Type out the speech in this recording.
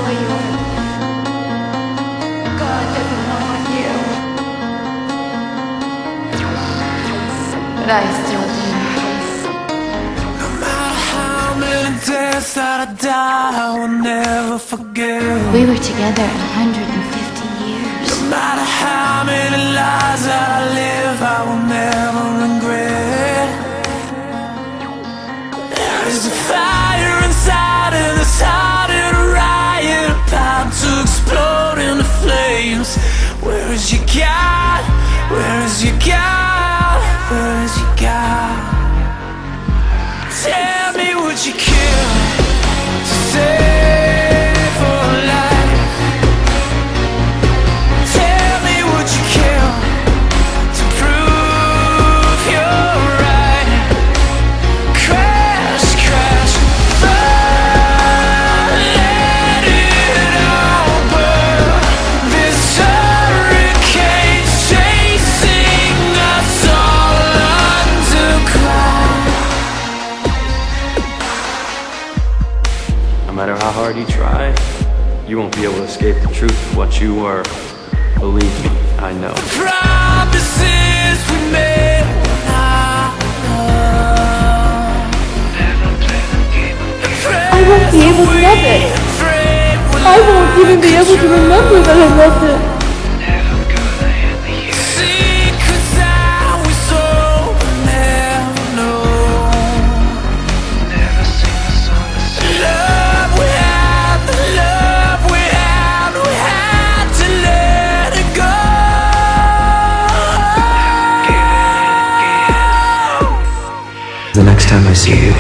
who you are. God doesn't want you. But I still do. No matter how many days that I die, I will never forget. We were together 150 years. No matter how many lies that I live, I will never regret. There is a fire inside and it's harder to riot, about to explode into flames. Where is your God? Where is your God? Where is your God? Tell me, would you kill to save a life? Tell me, would you kill to prove you're right? Crash, crash, burn, let it all burn. This hurricane's chasing us all underground. No matter how hard you try, you won't be able to escape the truth of what you were. Believe me, I know. Promises we made when I won't be able to love it. I won't even be able to remember that I loved it. The next time I see you,